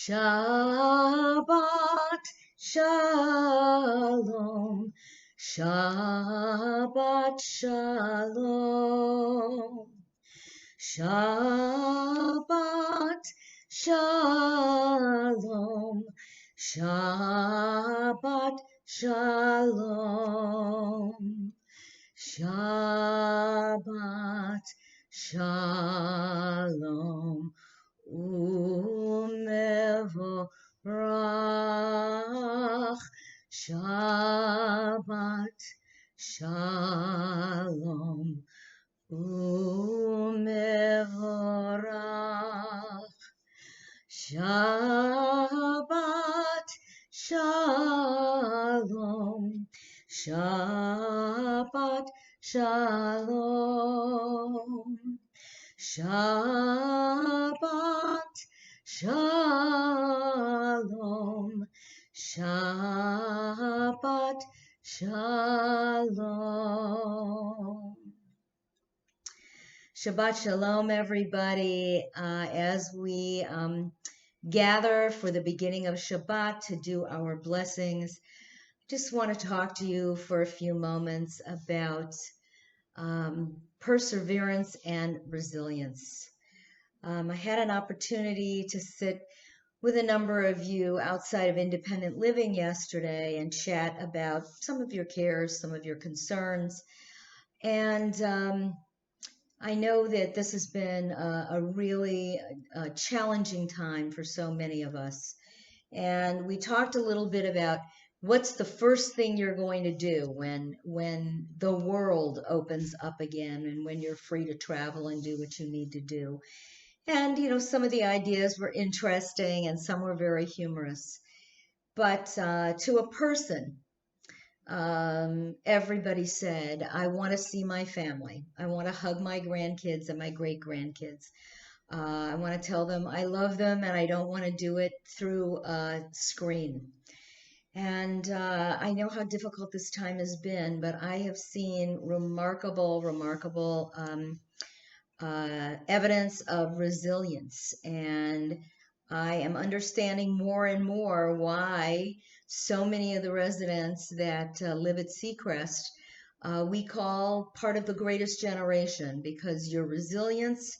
Shabbat Shalom, Shabbat Shalom, Shabbat Shalom, Shabbat Shalom, Shabbat Shalom. Umevorach, Shabbat Shalom. Umevorach, Shabbat Shalom. Shabbat Shalom. Shabbat Shalom, Shabbat Shalom. Shabbat Shalom, everybody. As we gather for the beginning of Shabbat to do our blessings, just want to talk to you for a few moments about perseverance and resilience. I had an opportunity to sit with a number of you outside of independent living yesterday and chat about some of your cares, some of your concerns. And I know that this has been a really challenging time for so many of us. And we talked a little bit about what's the first thing you're going to do when the world opens up again and when you're free to travel and do what you need to do. And, some of the ideas were interesting and some were very humorous. But to a person, everybody said, I want to see my family. I want to hug my grandkids and my great-grandkids. I want to tell them I love them and I don't want to do it through a screen. And I know how difficult this time has been, but I have seen remarkable evidence of resilience. And I am understanding more and more why so many of the residents that live at Seacrest we call part of the greatest generation, because your resilience,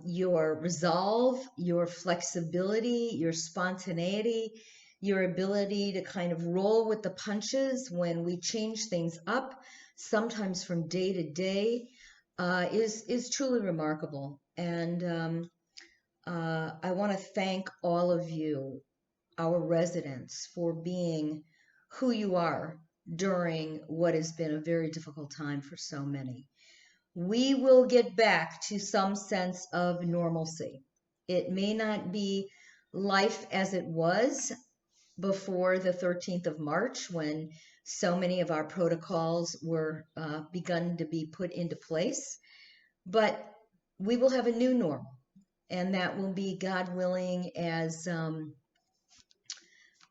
your resolve, your flexibility, your spontaneity, your ability to kind of roll with the punches when we change things up, sometimes from day to day, is truly remarkable. And I want to thank all of you, our residents, for being who you are during what has been a very difficult time for so many. We will get back to some sense of normalcy. It may not be life as it was before the 13th of March, when so many of our protocols were begun to be put into place, but we will have a new normal, and that will be, God willing, as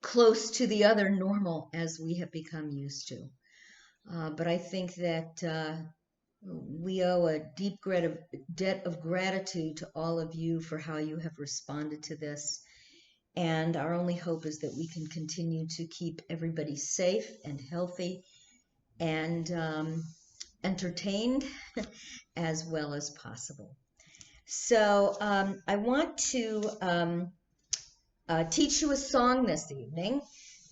close to the other normal as we have become used to. But I think that we owe a deep debt of gratitude to all of you for how you have responded to this. And our only hope is that we can continue to keep everybody safe and healthy and entertained as well as possible. So I want to teach you a song this evening.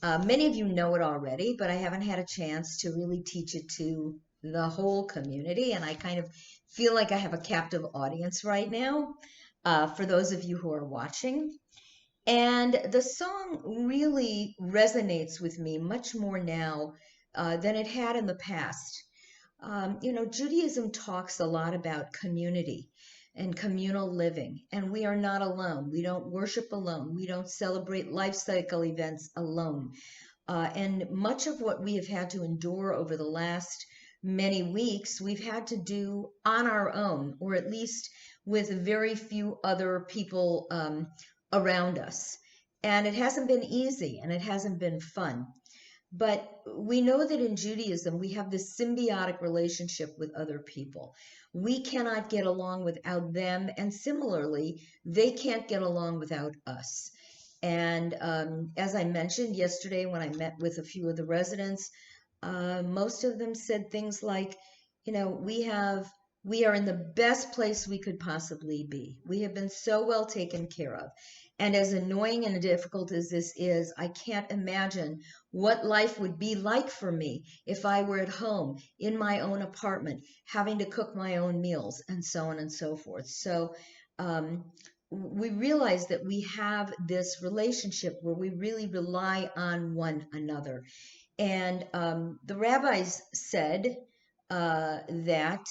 Many of you know it already, but I haven't had a chance to really teach it to the whole community, and I kind of feel like I have a captive audience right now for those of you who are watching. And the song really resonates with me much more now than it had in the past. Judaism talks a lot about community and communal living, and we are not alone. We don't worship alone. We don't celebrate life cycle events alone. And much of what we have had to endure over the last many weeks, we've had to do on our own, or at least with very few other people around us. And it hasn't been easy, and it hasn't been fun. But we know that in Judaism, we have this symbiotic relationship with other people. We cannot get along without them, and similarly, they can't get along without us. And as I mentioned yesterday when I met with a few of the residents, most of them said things like, you know, we are in the best place we could possibly be. We have been so well taken care of. And as annoying and difficult as this is, I can't imagine what life would be like for me if I were at home in my own apartment, having to cook my own meals and so on and so forth. So um, we realize that we have this relationship where we really rely on one another. And the rabbis said that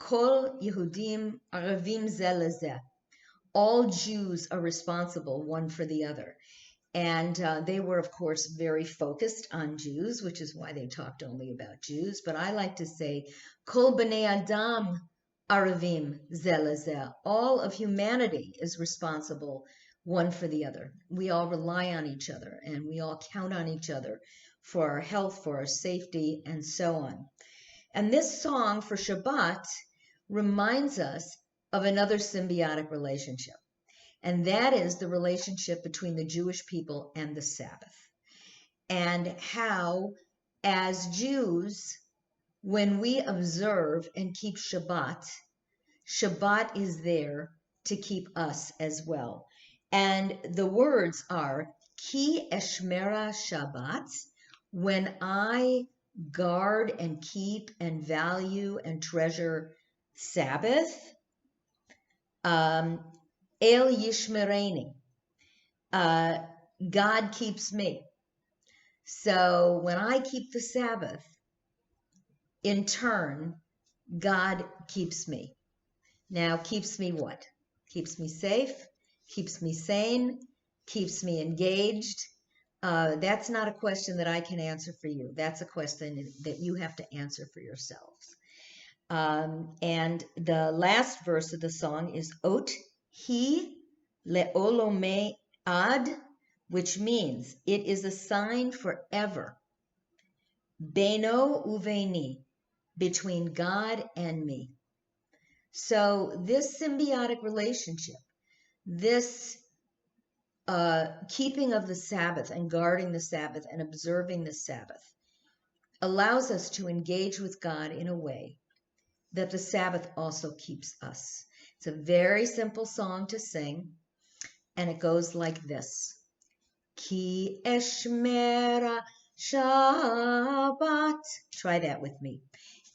Kol Yehudim Arevim Zeh Lezeh. All Jews are responsible one for the other. And they were, of course, very focused on Jews, which is why they talked only about Jews. But I like to say, Kol B'nei Adam Arevim Zeh Lezeh. All of humanity is responsible one for the other. We all rely on each other, and we all count on each other for our health, for our safety, and so on. And this song for Shabbat reminds us of another symbiotic relationship, and that is the relationship between the Jewish people and the Sabbath. And how, as Jews, when we observe and keep Shabbat, Shabbat is there to keep us as well. And the words are, Ki eshmera Shabbat, when I guard and keep and value and treasure Sabbath, El Yishmereni, God keeps me. So when I keep the Sabbath, in turn, God keeps me. Now, keeps me what? Keeps me safe, keeps me sane, keeps me engaged. That's not a question that I can answer for you. That's a question that you have to answer for yourselves. And the last verse of the song is Ot Hi Le'olome Ad, which means it is a sign forever. Beno Uveini, between God and me. So this symbiotic relationship, this keeping of the Sabbath and guarding the Sabbath and observing the Sabbath allows us to engage with God in a way that the Sabbath also keeps us. It's a very simple song to sing, and it goes like this. Ki eshmera Shabbat. Try that with me.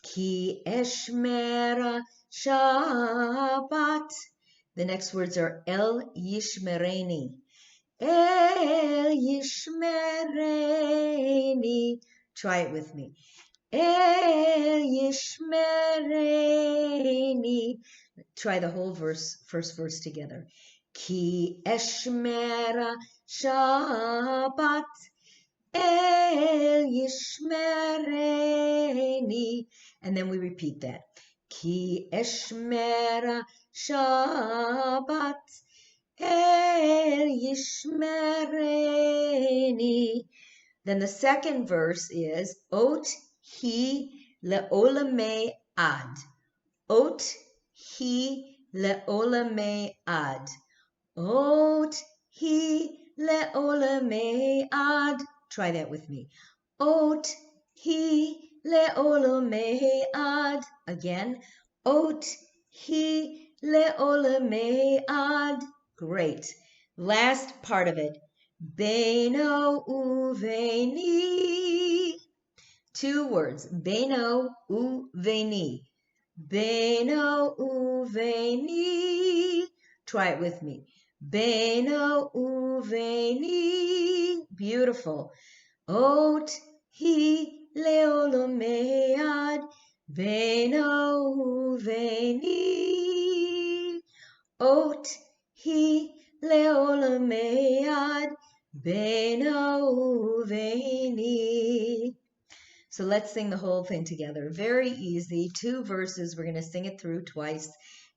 Ki eshmera Shabbat. The next words are El Yishmereni. El Yishmereni. Try it with me. El Yishmereni. Try the whole verse, first verse together. Ki eshmera Shabbat. El Yishmereni. And then we repeat that. Ki eshmera Shabbat. El Yishmereni. Then the second verse is Ot Hi Le'olame Ad. Ot Hi Le'olame Ad. Ot Hi Le'olame Ad. Try that with me. Ot Hi Le'olame Ad. Again. Ot Hi Le'olame Ad. Great. Last part of it. Beno Uveini. Two words. Beno Uveini. Beno Uveini. Try it with me. Beno Uveini. Beautiful. Ot Hi Le'olame Ad. Beno Uveini. Ot Hi Le'olame Ad. Beno Uveini. So let's sing the whole thing together. Very easy. 2 verses. We're going to sing it through twice,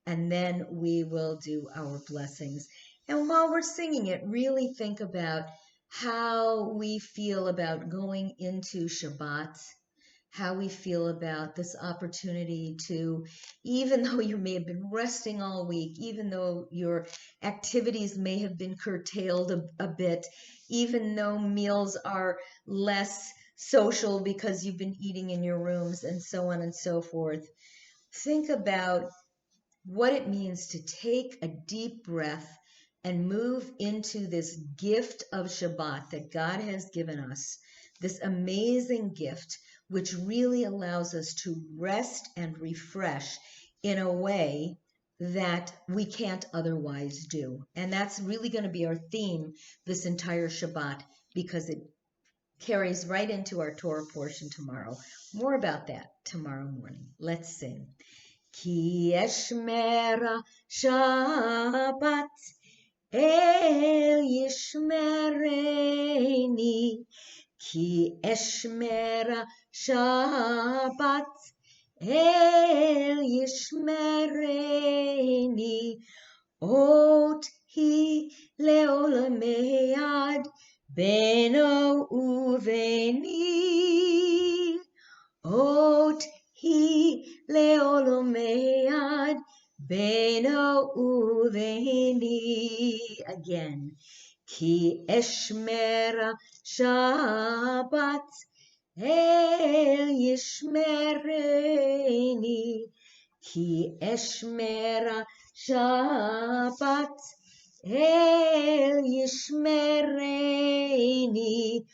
and then we will do our blessings. And while we're singing it, really think about how we feel about going into Shabbat, how we feel about this opportunity to, even though you may have been resting all week, even though your activities may have been curtailed a bit, even though meals are less social because you've been eating in your rooms and so on and so forth. Think about what it means to take a deep breath and move into this gift of Shabbat that God has given us, this amazing gift, which really allows us to rest and refresh in a way that we can't otherwise do. And that's really going to be our theme this entire Shabbat, because it carries right into our Torah portion tomorrow. More about that tomorrow morning. Let's sing. Ki eshmera Shabbat el yishmereni, Ki eshmera Shabbat el yishmereni, Ot hi leolamei ad beno uveni, Ot hi leolamei ad beno uveni. Again. Ki eshmera Shabbat el yishmereni, Ki eshmera Shabbat el yishmereni,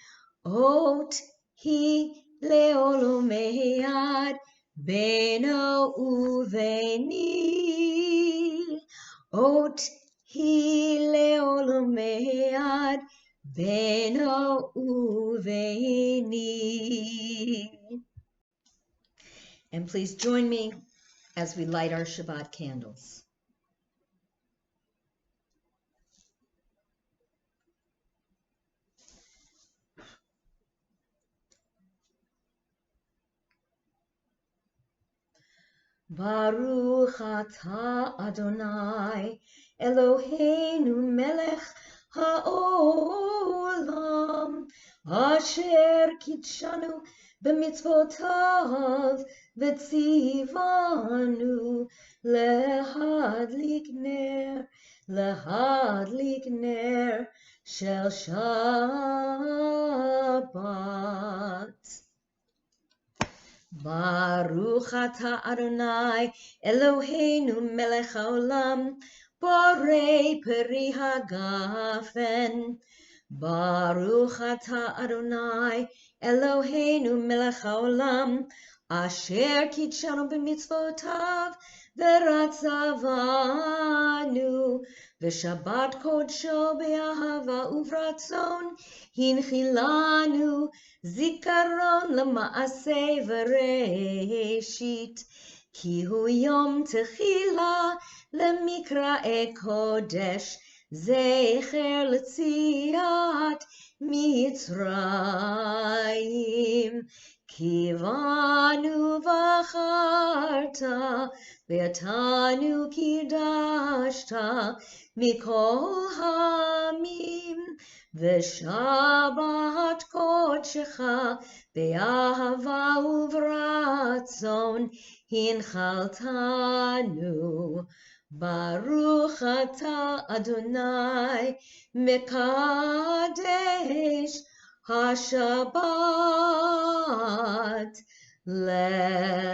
Ot hi leolamei ad beno uveni, Ot hi leolamei ad beno uveni. And please join me as we light our Shabbat candles. Baruch atah Adonai Eloheinu melech haolam, asher kitshanu b'mitzvotav v'tzivanu lehadlik ner shel Shabbat. Baruch atah Adonai Eloheinu melech haolam, borei peri hagafen. Baruch atah Adonai Eloheinu melech haolam, asher kitshanu b'mitzvotav v'ratzavanu v'shabbat kodsho be'ahava uvratzon hinchilanu zikaron lema'aseh v'reshit, ki hu yom techila lemikra'e kodesh, zecher l'tziat Mitzrayim, kivanu v'acharta ve'atanu kidashta mikol hamim, v'shabbat kodshecha be'ahava uvratzon hinchaltanu. Baruch atah Adonai mekadesh hashabbat lechaim.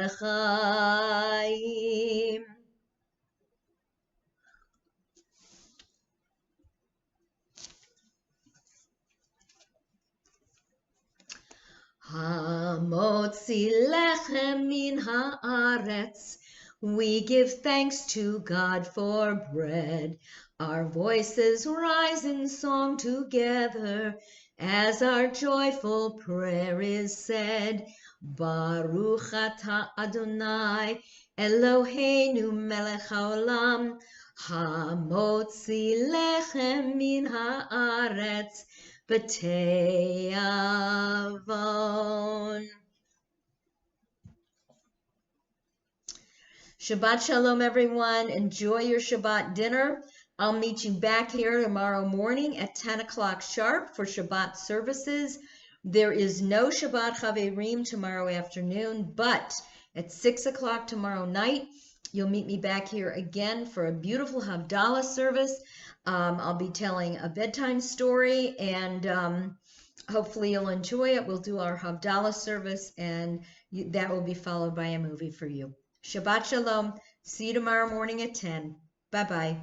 Hamotzi lechem min haaretz, we give thanks to God for bread. Our voices rise in song together as our joyful prayer is said. Baruch atah Adonai Eloheinu melech haolam, hamotzi lechem min haaretz b'te'avon. Shabbat Shalom, everyone. Enjoy your Shabbat dinner. I'll meet you back here tomorrow morning at 10 o'clock sharp for Shabbat services. There is no Shabbat Chaverim tomorrow afternoon, but at 6 o'clock tomorrow night, you'll meet me back here again for a beautiful Havdalah service. I'll be telling a bedtime story, and hopefully you'll enjoy it. We'll do our Havdalah service, and that will be followed by a movie for you. Shabbat Shalom. See you tomorrow morning at 10. Bye-bye.